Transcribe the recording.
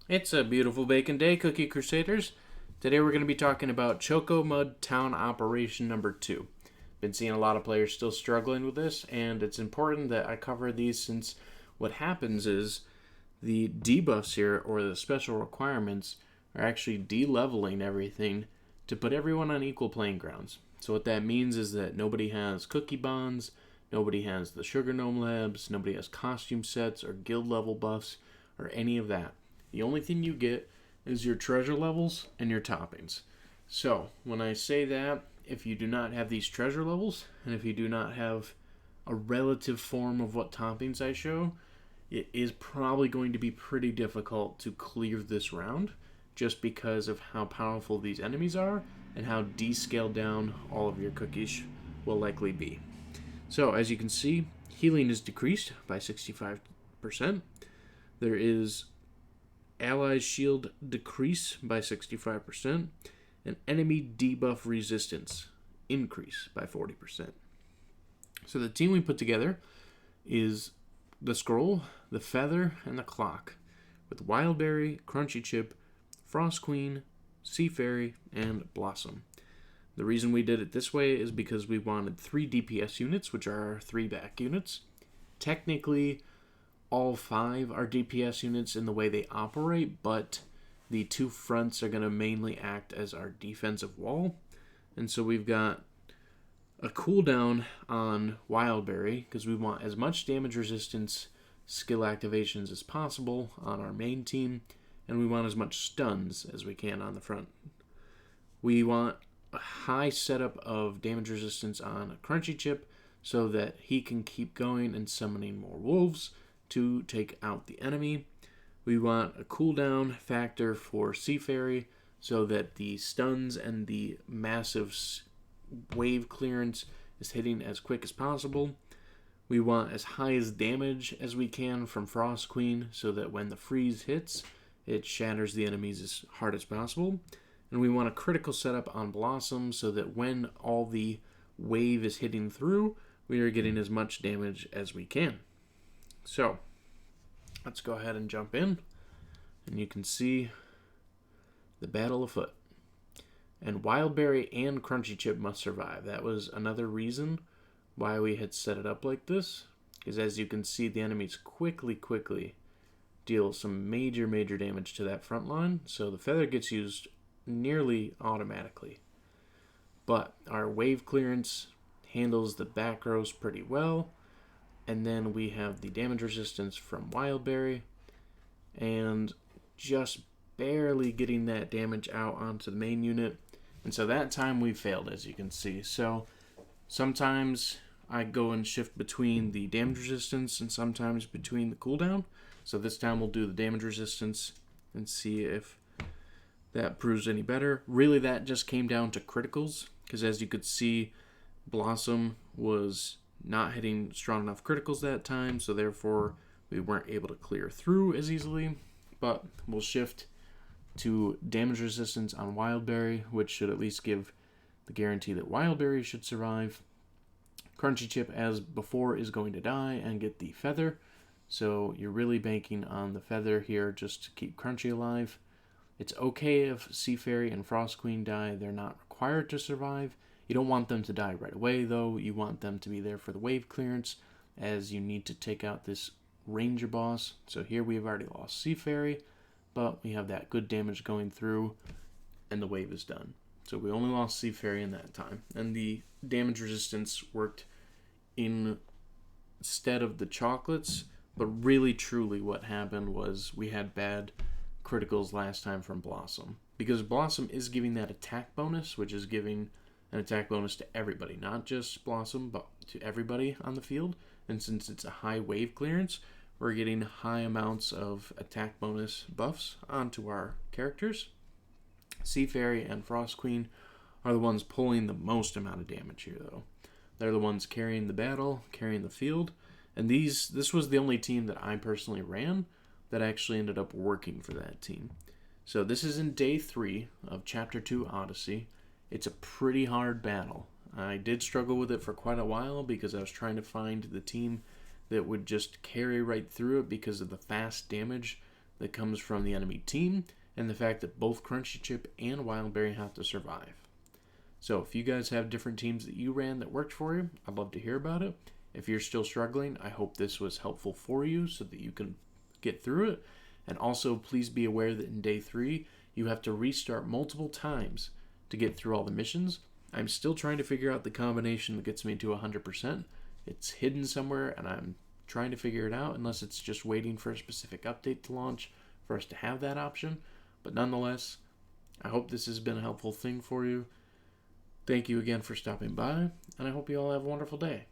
It's a beautiful bacon day, Cookie Crusaders. Today we're going to be talking about Choco Mud Town Operation number 2. Been seeing a lot of players still struggling with this, and it's important that I cover these since what happens is the debuffs here, or the special requirements, are actually de-leveling everything to put everyone on equal playing grounds. So what that means is that nobody has cookie bonds, nobody has the sugar gnome labs, nobody has costume sets or guild level buffs, or any of that. The only thing you get is your treasure levels and your toppings. So, when I say that, if you do not have these treasure levels, and if you do not have a relative form of what toppings I show, it is probably going to be pretty difficult to clear this round, just because of how powerful these enemies are and how descaled down all of your cookies will likely be. So, as you can see, healing is decreased by 65%. There is allies shield decrease by 65%, and enemy debuff resistance increase by 40%. So the team we put together is the scroll, the feather, and the clock, with Wildberry, Crunchy Chip, Frost Queen, Sea Fairy, and Blossom. The reason we did it this way is because we wanted 3 DPS units, which are our 3 back units. Technically, all 5 are DPS units in the way they operate, but the 2 fronts are going to mainly act as our defensive wall. And so we've got a cooldown on Wildberry, because we want as much damage resistance skill activations as possible on our main team, and we want as much stuns as we can on the front. We want a high setup of damage resistance on a Crunchy Chip so that he can keep going and summoning more wolves to take out the enemy. We want a cooldown factor for Sea Fairy so that the stuns and the massive wave clearance is hitting as quick as possible. We want as high as damage as we can from Frost Queen so that when the freeze hits, it shatters the enemies as hard as possible. And we want a critical setup on Blossom so that when all the wave is hitting through, we are getting as much damage as we can. So, let's go ahead and jump in, and you can see the battle afoot. And Wildberry and Crunchy Chip must survive. That was another reason why we had set it up like this, because as you can see, the enemies quickly deal some major damage to that front line, so the feather gets used nearly automatically. But our wave clearance handles the back rows pretty well. And then we have the damage resistance from Wildberry, and just barely getting that damage out onto the main unit. And so that time we failed, as you can see. So sometimes I go and shift between the damage resistance and sometimes between the cooldown. So this time we'll do the damage resistance and see if that proves any better. Really, that just came down to criticals, because as you could see, Blossom was not hitting strong enough criticals that time, so therefore we weren't able to clear through as easily. But we'll shift to damage resistance on Wildberry, which should at least give the guarantee that Wildberry should survive. Crunchy Chip, as before, is going to die and get the feather, so you're really banking on the feather here just to keep Crunchy alive. It's okay if Sea Fairy and Frost Queen die. They're not required to survive. You don't want them to die right away, though. You want them to be there for the wave clearance, as you need to take out this ranger boss. So here we've already lost Sea Fairy, but we have that good damage going through, and the wave is done. So we only lost Sea Fairy in that time. And the damage resistance worked instead of the chocolates, but really, truly what happened was we had bad criticals last time from Blossom. Because Blossom is giving that attack bonus, which is giving an attack bonus to everybody, not just Blossom, but to everybody on the field. And since it's a high wave clearance, we're getting high amounts of attack bonus buffs onto our characters. Sea Fairy and Frost Queen are the ones pulling the most amount of damage here, though. They're the ones carrying the battle, carrying the field. And this was the only team that I personally ran that actually ended up working for that team. So this is in day 3 of Chapter 2 Odyssey. It's a pretty hard battle. I did struggle with it for quite a while because I was trying to find the team that would just carry right through it because of the fast damage that comes from the enemy team, and the fact that both Crunchy Chip and Wildberry have to survive. So if you guys have different teams that you ran that worked for you, I'd love to hear about it. If you're still struggling, I hope this was helpful for you so that you can get through it. And also, please be aware that in day 3, you have to restart multiple times to get through all the missions. I'm still trying to figure out the combination that gets me to 100%. It's hidden somewhere, and I'm trying to figure it out, unless it's just waiting for a specific update to launch for us to have that option. But nonetheless, I hope this has been a helpful thing for you. Thank you again for stopping by, and I hope you all have a wonderful day.